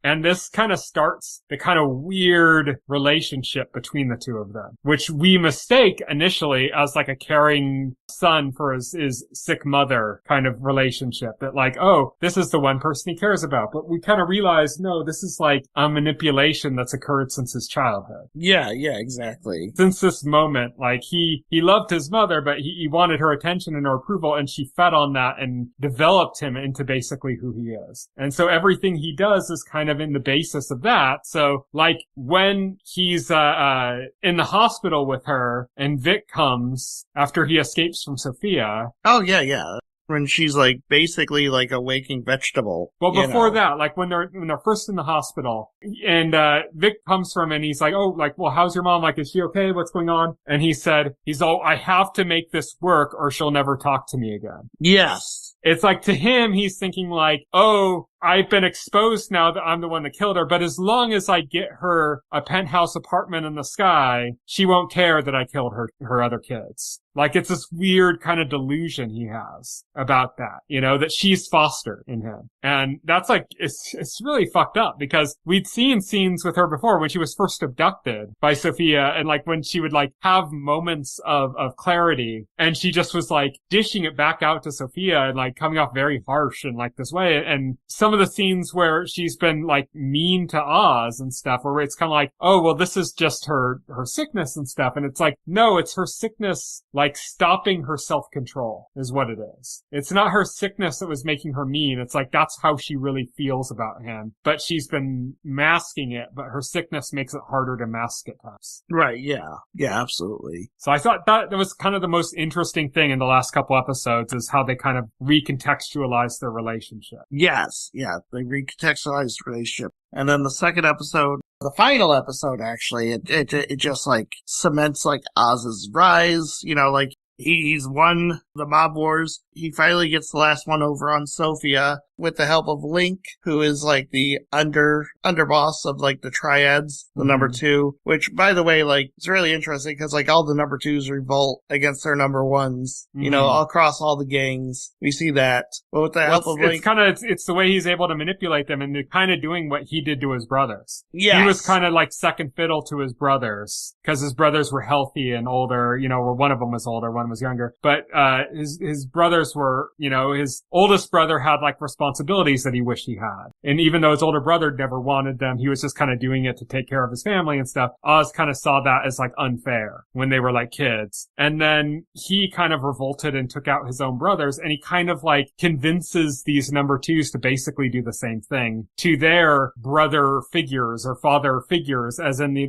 And this kind of starts the kind of weird relationship between the two of them, which we mistake initially as, like, a caring son for his sick mother kind of relationship. That, like, oh, this is the one person he cares about. But we kind of realize, no, this is, like, a manipulation that's occurred since his childhood. Yeah, exactly. Since this moment, like, he loved his mother, but he wanted her attention and her approval, and she fed on that and developed him into basically who he is. And so everything he does is kind of in the basis of that. So, like, when he's in the hospital with her and Vic comes after he escapes from Sophia. Oh, yeah. when she's like basically like a waking vegetable. Well, before that, like when they're first in the hospital, and Vic comes from and he's like, oh, like, well, how's your mom? Like, is she okay? What's going on? And he said, I have to make this work or she'll never talk to me again. Yes. It's like, to him, he's thinking like, oh, I've been exposed now that I'm the one that killed her, but as long as I get her a penthouse apartment in the sky, she won't care that I killed her other kids. Like, it's this weird kind of delusion he has about that, that she's fostered in him. And that's like, it's really fucked up because we'd seen scenes with her before when she was first abducted by Sophia, and like when she would like have moments of clarity, and she just was like dishing it back out to Sophia and like coming off very harsh in like this way. And some of the scenes where she's been like mean to Oz and stuff, where it's kind of like, oh, well, this is just her sickness and stuff. And it's like, no, it's her sickness, like stopping her self-control is what it is. It's not her sickness that was making her mean. It's like, that's how she really feels about him. But she's been masking it, but her sickness makes it harder to mask at times. Right. Yeah. Yeah, absolutely. So I thought that was kind of the most interesting thing in the last couple episodes, is how they kind of recontextualize their relationship. Yes. Yeah. They recontextualized the relationship. And then the second episode, the final episode, actually, it just like cements like Oz's rise, like he's won the mob wars. He finally gets the last one over on Sophia with the help of Link, who is like the underboss of like the triads, the number two, which by the way, like it's really interesting because like all the number twos revolt against their number ones, all across all the gangs. We see that. But with the help of Link, it's the way he's able to manipulate them, and they're kind of doing what he did to his brothers. Yeah. He was kind of like second fiddle to his brothers because his brothers were healthy and older, where one of them was older, one was younger. But, his brothers were, his oldest brother had like responsibilities that he wished he had. And even though his older brother never wanted them, he was just kind of doing it to take care of his family and stuff. Oz kind of saw that as like unfair when they were like kids. And then he kind of revolted and took out his own brothers, and he kind of like convinces these number twos to basically do the same thing to their brother figures or father figures, as in the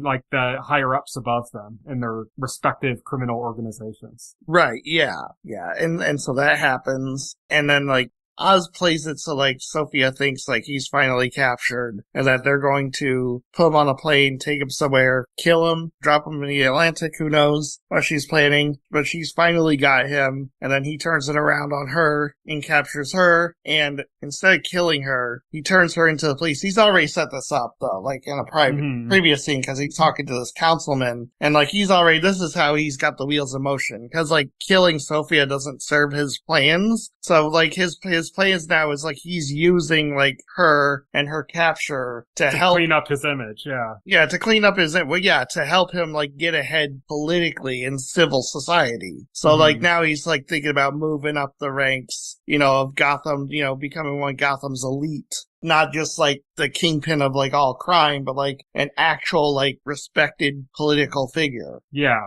higher ups above them in their respective criminal organizations. Right. Yeah. Yeah. And so that happens. And then like Oz plays it so like Sophia thinks like he's finally captured and that they're going to put him on a plane, take him somewhere, kill him, drop him in the Atlantic, who knows what she's planning, but she's finally got him, and then he turns it around on her and captures her, and instead of killing her, he turns her into the police. He's already set this up though, like in a previous scene, because he's talking to this councilman, and like this is how he's got the wheels in motion, because like killing Sophia doesn't serve his plans, so like his plans now is like he's using like her and her capture to help clean up his image. To clean up his image. To help him like get ahead politically in civil society. So like now he's like thinking about moving up the ranks, of Gotham, becoming one of Gotham's elite. Not just like the kingpin of like all crime, but like an actual like respected political figure. Yeah.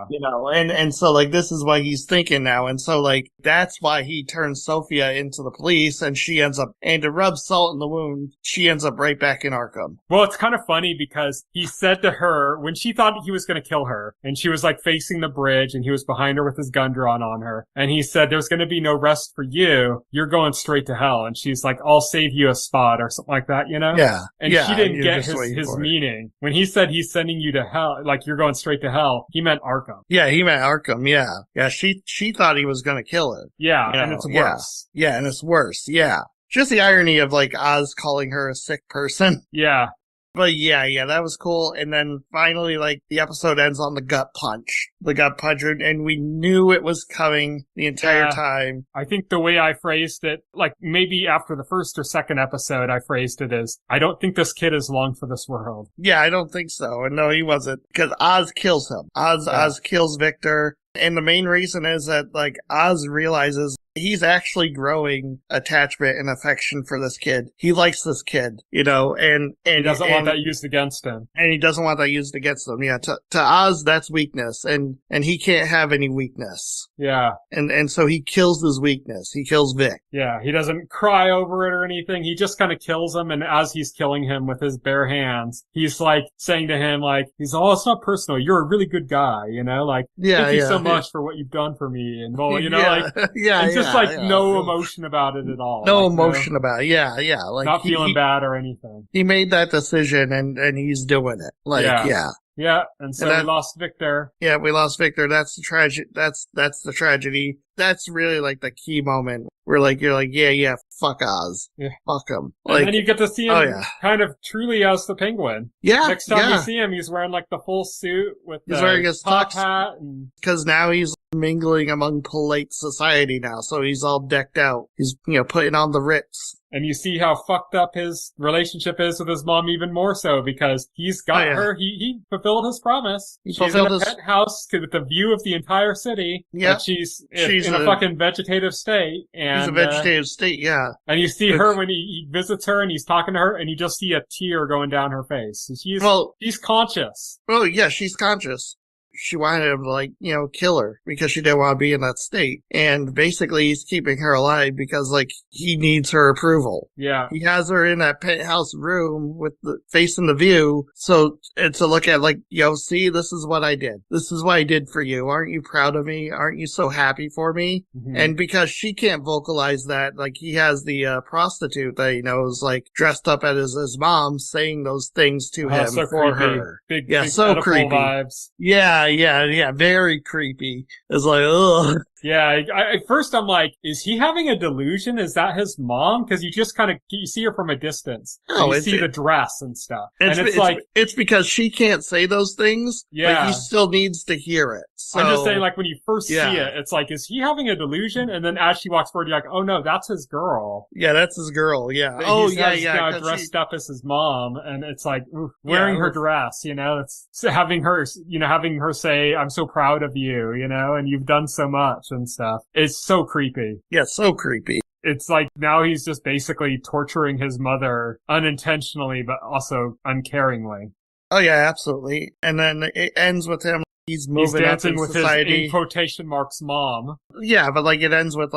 And so like this is what he's thinking now. And so like that's why he turns Sophia into the police, and she ends up, and to rub salt in the wound, she ends up right back in Arkham. Well, it's kind of funny because he said to her when she thought he was going to kill her, and she was like facing the bridge and he was behind her with his gun drawn on her, and he said, "There's going to be no rest for you. You're going straight to hell." And she's like, "I'll save you a spot," or something like that, Yeah. And she didn't get his meaning. When he said he's sending you to hell, like you're going straight to hell, he meant Arkham. Yeah, he meant Arkham, yeah. Yeah, she thought he was going to kill her. Yeah, and it's worse. Yeah, and it's worse, yeah. Just the irony of like Oz calling her a sick person. Yeah. But yeah, that was cool. And then finally, like, the episode ends on the gut punch. The gut punch, and we knew it was coming the entire time. I think the way I phrased it, like, maybe after the first or second episode, I phrased it as, I don't think this kid is long for this world. Yeah, I don't think so. And no, he wasn't. Because Oz kills him. Oz kills Victor. And the main reason is that, like, Oz realizes he's actually growing attachment and affection for this kid. He likes this kid, and he doesn't want that used against him. And he doesn't want that used against him. Yeah, to Oz, that's weakness, and he can't have any weakness. Yeah. And so he kills his weakness. He kills Vic. Yeah, he doesn't cry over it or anything. He just kind of kills him, and as he's killing him with his bare hands, he's like saying to him, like, it's not personal. You're a really good guy, like, thank you so much for what you've done for me, and well, like, yeah, and just just no emotion about it at all. No emotion about it. Yeah. Like not feeling bad or anything. He made that decision and he's doing it. Yeah, and so we lost Victor. Yeah, we lost Victor. That's the tragedy. That's the tragedy. That's really like the key moment where you're like, yeah, fuck Oz. Yeah. Fuck him. And then you get to see him kind of truly as the Penguin. Yeah. Next time you see him, he's wearing like the full suit with he's wearing his top hat. Because now he's mingling among polite society now, so he's all decked out. He's, putting on the Ritz. And you see how fucked up his relationship is with his mom even more so because he's got her. He fulfilled his promise. She's in a penthouse with a view of the entire city. Yeah. She's in a fucking vegetative state. And, she's a vegetative state, yeah. And you see her when he visits her and he's talking to her and you just see a tear going down her face. She's conscious. Oh, yeah, she's conscious. She wanted him to, kill her because she didn't want to be in that state. And basically he's keeping her alive because, he needs her approval. Yeah. He has her in that penthouse room with the facing the view. So, to look at, see, this is what I did. This is what I did for you. Aren't you proud of me? Aren't you so happy for me? Mm-hmm. And because she can't vocalize that, he has the prostitute that he knows, dressed up as his mom saying those things to him so for creepy. her. Big so creepy. Vibes. Yeah, very creepy. It's ugh. Yeah, at first I'm like, is he having a delusion? Is that his mom? Because you just you see her from a distance. Oh, you see the dress and stuff. It's because she can't say those things. Yeah. But he still needs to hear it. So, I'm just saying, when you first see it, it's is he having a delusion? And then as she walks forward, you're like, oh no, that's his girl. Yeah, that's his girl, yeah. Dressed up as his mom, and it's wearing her dress, it's having her say, I'm so proud of you, and you've done so much and stuff. It's so creepy. Yeah, so creepy. It's now he's just basically torturing his mother unintentionally, but also uncaringly. Oh yeah, absolutely. And then it ends with him. He's moving dancing up in with society. His, in quotation marks, mom. Yeah, but it ends with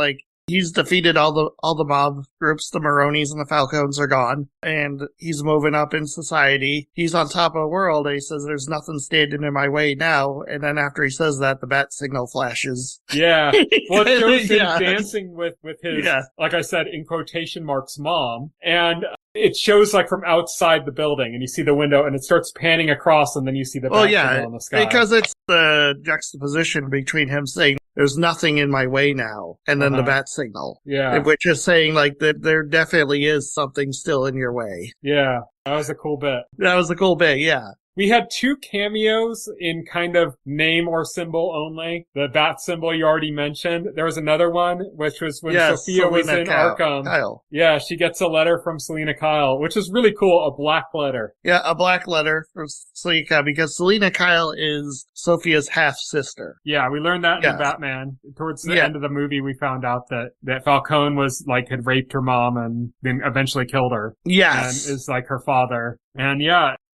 he's defeated all the mob groups. The Maronis and the Falcons are gone, and he's moving up in society. He's on top of the world, and he says, "There's nothing standing in my way now." And then after he says that, the bat signal flashes. Yeah, well, it shows him dancing with his, like I said, in quotation marks, mom, and it shows from outside the building, and you see the window, and it starts panning across, and then you see the bat signal in the sky. Because it's the juxtaposition between him saying, "There's nothing in my way now," and then the bat signal. Yeah. Which is saying, that there definitely is something still in your way. Yeah. That was a cool bit. That was a cool bit, yeah. We had 2 cameos in kind of name or symbol only. The bat symbol you already mentioned. There was another one, which was when Sophia was in Arkham. Kyle. Yeah, she gets a letter from Selina Kyle, which is really cool, a black letter. Yeah, a black letter from Selina Kyle, because Selina Kyle is Sophia's half-sister. Yeah, we learned that in Batman. Towards the end of the movie, we found out that Falcone was, had raped her mom and then eventually killed her. Yes. And is, her father. And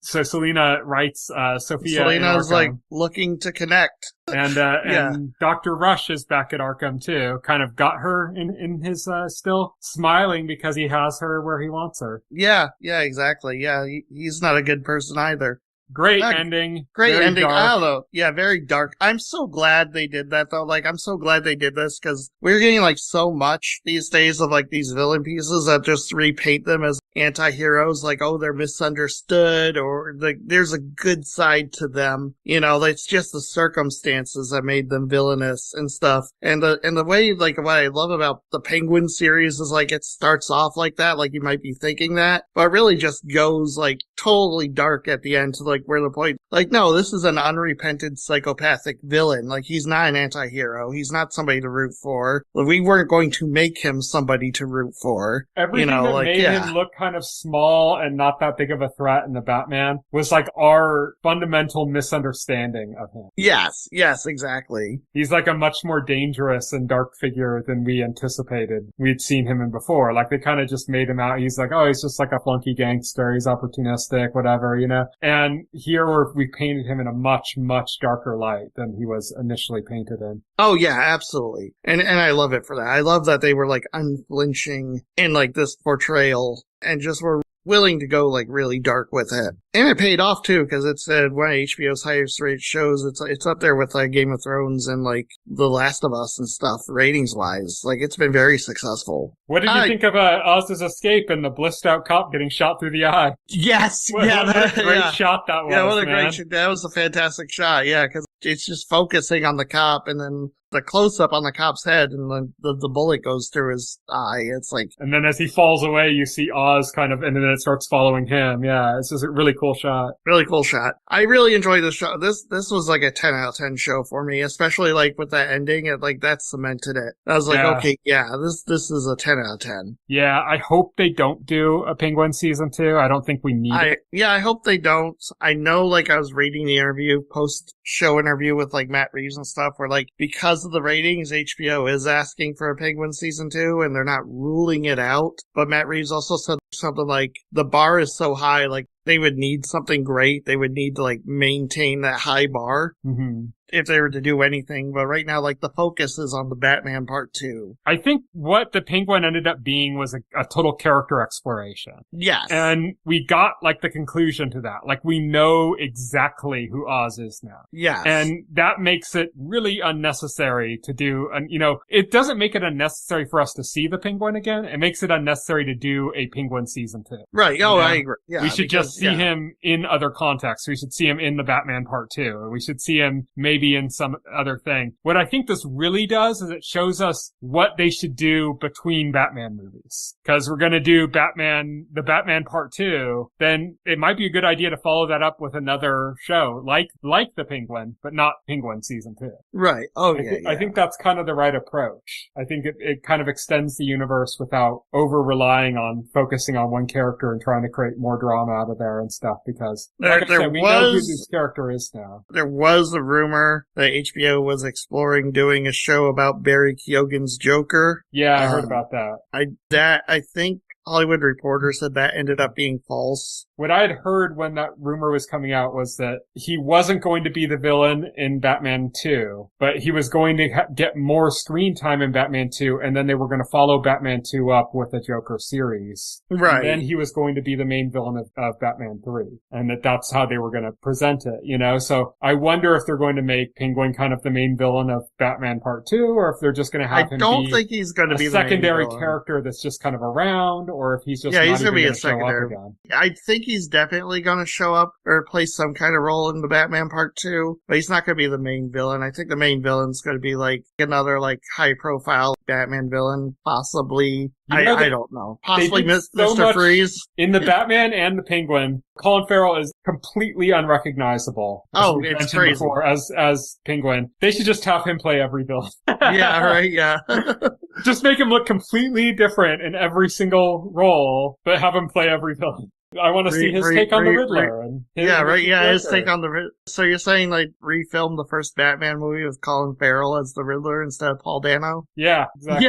so Selina writes, Sophia. Selina's looking to connect. And Dr. Rush is back at Arkham too. Kind of got her in his, still smiling because he has her where he wants her. Yeah, exactly. Yeah, he's not a good person either. Great ending. Great very ending. Dark. I don't know. Yeah, very dark. I'm so glad they did that though. I'm so glad they did this because we're getting so much these days of these villain pieces that just repaint them as anti-heroes. They're misunderstood or there's a good side to them. It's just the circumstances that made them villainous and stuff. And the way, what I love about the Penguin series is it starts off like that. You might be thinking that, but it really just goes totally dark at the end to where the point, no, this is an unrepentant psychopathic villain. He's not an anti-hero. He's not somebody to root for. We weren't going to make him somebody to root for. Everything that made him look kind of small and not that big of a threat in the Batman was our fundamental misunderstanding of him. Yes, exactly. He's a much more dangerous and dark figure than we anticipated. We'd seen him in before. They kind of just made him out. He's he's just a flunky gangster. He's opportunistic, whatever, And here we painted him in a much, much darker light than he was initially painted in. Oh yeah, absolutely. And I love it for that. I love that they were unflinching in this portrayal and just were willing to go like really dark with it. And it paid off too, because it's one of HBO's highest rated shows. It's up there with like Game of Thrones and like The Last of Us and stuff, ratings wise. Like it's been very successful. What did you think of Oz's escape and the blissed out cop getting shot through the eye? Yes, what a great shot that was. Yeah, what a man. great shot. That was a fantastic shot. Yeah, because it's just focusing on the cop and then the close up on the cop's head and then the bullet goes through his eye. It's like, and then as he falls away, you see Oz kind of, and then it starts following him. Yeah, it's just a really cool shot. Really cool shot. I really enjoyed the show. This was like a 10 out of 10 show for me, especially like with that ending. It like that cemented it. I was like, okay, yeah, this is a 10 out of 10. Yeah, I hope they don't do a Penguin season 2. I don't think we need it. Yeah, I hope they don't. I know, like, I was reading the interview, post-show interview with, like, Matt Reeves and stuff, where, like, because of the ratings, HBO is asking for a Penguin season 2, and they're not ruling it out. But Matt Reeves also said something like, the bar is so high, like, they would need something great. They would need to, like, maintain that high bar. Mm-hmm. If they were to do anything, but right now, like, the focus is on the Batman Part 2. I think what the Penguin ended up being was a total character exploration. Yes. And we got, like, the conclusion to that. Like, we know exactly who Oz is now. Yes. And that makes it really unnecessary to do, it doesn't make it unnecessary for us to see the Penguin again. It makes it unnecessary to do a Penguin season 2. Right. Oh, I agree. Yeah. We should just see him in other contexts. We should see him in the Batman Part 2. We should see him maybe in some other thing. What I think this really does is it shows us what they should do between Batman movies. Because we're going to do the Batman Part 2, then it might be a good idea to follow that up with another show, like The Penguin, but not Penguin Season 2. Right. Oh, I think that's kind of the right approach. I think it kind of extends the universe without over-relying on focusing on one character and trying to create more drama out of there and stuff, because like I said, we know who this character is now. There was a rumor that HBO was exploring doing a show about Barry Keoghan's Joker. Yeah, I heard about that. I think Hollywood Reporter said that ended up being false. What I had heard when that rumor was coming out was that he wasn't going to be the villain in Batman 2, but he was going to get more screen time in Batman 2, and then they were going to follow Batman 2 up with a Joker series. Right. And then he was going to be the main villain of Batman 3, and that's how they were going to present it, So I wonder if they're going to make Penguin kind of the main villain of Batman Part 2, or if they're just going to have him be think he's going to be a secondary character that's just kind of around, or if he's just not he's going to be a secondary. I think he's definitely going to show up or play some kind of role in the Batman Part 2, but he's not going to be the main villain. I think the main villain's going to be like another like high profile Batman villain, possibly. I don't know. Possibly Mr. Freeze. In the Batman and the Penguin, Colin Farrell is completely unrecognizable. Oh, it's crazy. Before, as Penguin. They should just have him play every villain. Yeah, right, yeah. Just make him look completely different in every single role, but have him play every villain. I want to see his take on the Riddler. His take on the Riddler. So you're saying, like, refilm the first Batman movie with Colin Farrell as the Riddler instead of Paul Dano? Yeah, exactly.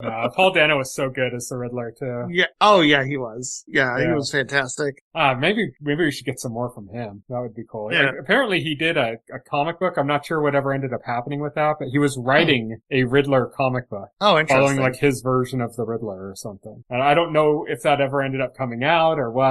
Yeah. Paul Dano was so good as the Riddler, too. Yeah. Oh, yeah, he was. Yeah, he was fantastic. Maybe we should get some more from him. That would be cool. Yeah. Like, apparently he did a comic book. I'm not sure whatever ended up happening with that, but he was writing a Riddler comic book. Oh, interesting. Following, like, his version of the Riddler or something. And I don't know if that ever ended up coming out or what,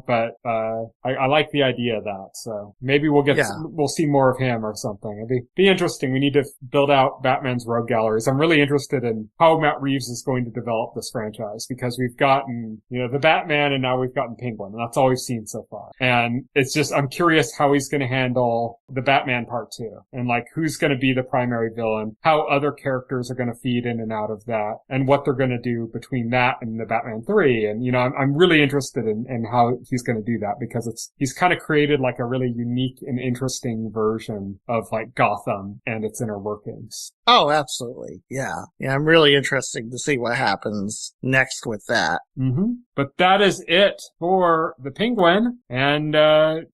but I like the idea of that. So maybe we'll see more of him or something. It'd be interesting. We need to build out Batman's rogue galleries. I'm really interested in how Matt Reeves is going to develop this franchise, because we've gotten, the Batman, and now we've gotten Penguin, and that's all we've seen so far. And it's just, I'm curious how he's going to handle the Batman Part 2, and like who's going to be the primary villain, how other characters are going to feed in and out of that, and what they're going to do between that and the Batman 3. And, I'm really interested in how he's going to do that, because he's kind of created like a really unique and interesting version of like Gotham and its inner workings. Oh, absolutely. Yeah. Yeah, I'm really interested to see what happens next with that. Mm-hmm. But that is it for the Penguin, and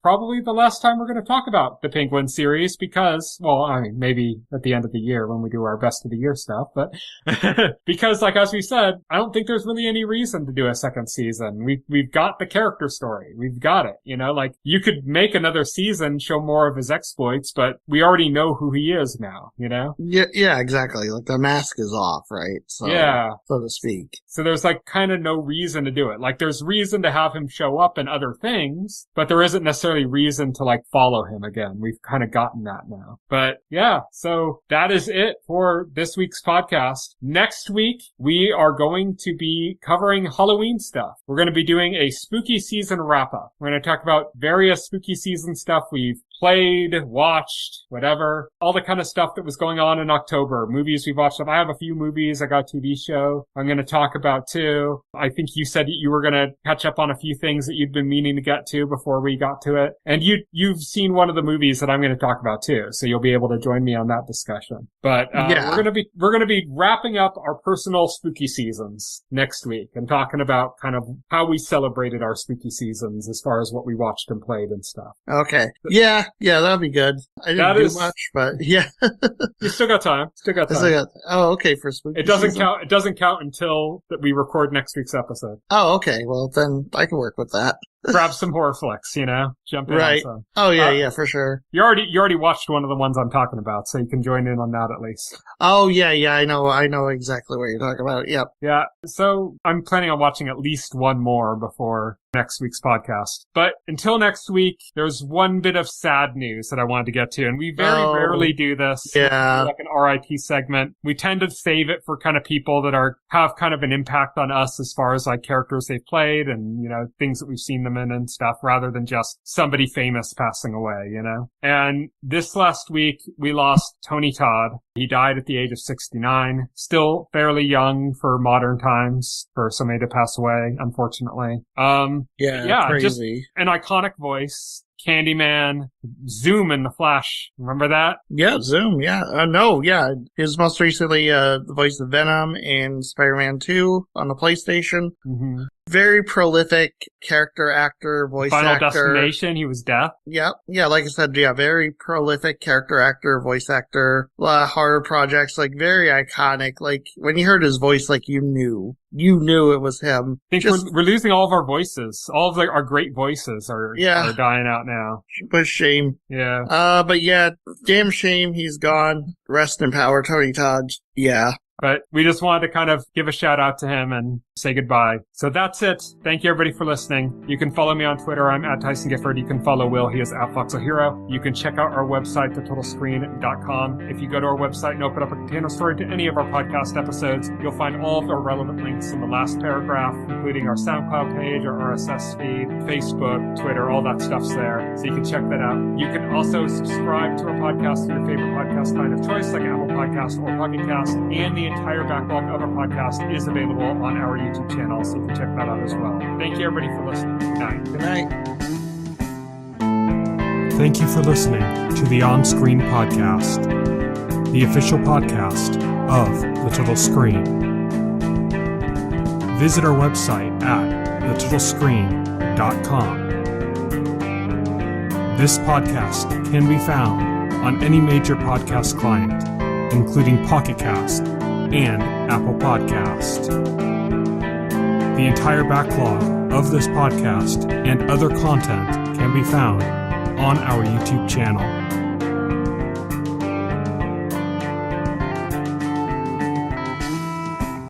probably the last time we're going to talk about the Penguin series, because, maybe at the end of the year when we do our best of the year stuff, but because, like, as we said, I don't think there's really any reason to do a second season. We've got got the character story. We've got it, you know, like you could make another season, show more of his exploits, but we already know who he is now, you know? Yeah, exactly. Like the mask is off, right? So, so to speak. So there's like kind of no reason to do it. Like there's reason to have him show up in other things, but there isn't necessarily reason to like follow him again. We've kind of gotten that now. But yeah, so that is it for this week's podcast. Next week, we are going to be covering Halloween stuff. We're going to be doing a spooky season wrap-up. We're going to talk about various spooky season stuff we've played, watched, whatever. All the kind of stuff that was going on in October. Movies we've watched. I have a few movies. I got a TV show I'm going to talk about too. I think you said you were going to catch up on a few things that you'd been meaning to get to before we got to it. And you've seen one of the movies that I'm going to talk about too. So you'll be able to join me on that discussion. But we're going to be wrapping up our personal spooky seasons next week and talking about kind of how we celebrated our spooky seasons as far as what we watched and played and stuff. Okay. Yeah, that'll be good. I didn't do much, but yeah. You still got time. Okay, for spooky season. It doesn't count until that we record next week's episode. Oh, okay. Well, then I can work with that. Grab some horror flicks, you know? Jump in right. on some. Oh, yeah, for sure. You already watched one of the ones I'm talking about, so you can join in on that at least. Oh, yeah, I know exactly what you're talking about. Yep. Yeah, so I'm planning on watching at least one more before next week's podcast. But until next week, there's one bit of sad news that I wanted to get to, and we very rarely do this. Yeah. Like an RIP segment. We tend to save it for kind of people that have kind of an impact on us as far as like characters they've played and, you know, things that we've seen them in and stuff, rather than just somebody famous passing away, you know? And this last week, we lost Tony Todd. He died at the age of 69. Still fairly young for modern times for somebody to pass away, unfortunately. Yeah, crazy. Just an iconic voice. Candyman, Zoom in The Flash. Remember that? Yeah, Zoom, yeah. His most recently, the voice of Venom in Spider-Man 2 on the PlayStation. Mm-hmm. Very prolific character actor, voice Final actor. Destination, he was Death. Yeah, like I said, very prolific character actor, voice actor. A lot of horror projects, like very iconic. Like when you heard his voice, like you knew it was him. I think we're losing all of our voices. All of our great voices are dying out now. But shame. Yeah. But yeah, damn shame he's gone. Rest in power, Tony Todd. Yeah. But we just wanted to kind of give a shout out to him and say goodbye. So that's it. Thank you everybody for listening. You can follow me on Twitter. I'm at Tyson Gifford. You can follow Will. He is at Foxel Hero. You can check out our website, thetotalscreen.com. If you go to our website and open up a container story to any of our podcast episodes, you'll find all of our relevant links in the last paragraph, including our SoundCloud page, our RSS feed, Facebook, Twitter, all that stuff's there. So you can check that out. You can also subscribe to our podcast through your favorite podcast kind of choice, like Apple Podcast or Pocket Cast, and the entire backlog of our podcast is available on our YouTube channel, so you can check that out as well. Thank you everybody for listening. Good night. Good night. Thank you for listening to the OnScreen podcast, the official podcast of The Total Screen. Visit our website at thetotalscreen.com. This podcast can be found on any major podcast client, including Pocket Cast and Apple Podcast. The entire backlog of this podcast and other content can be found on our YouTube channel.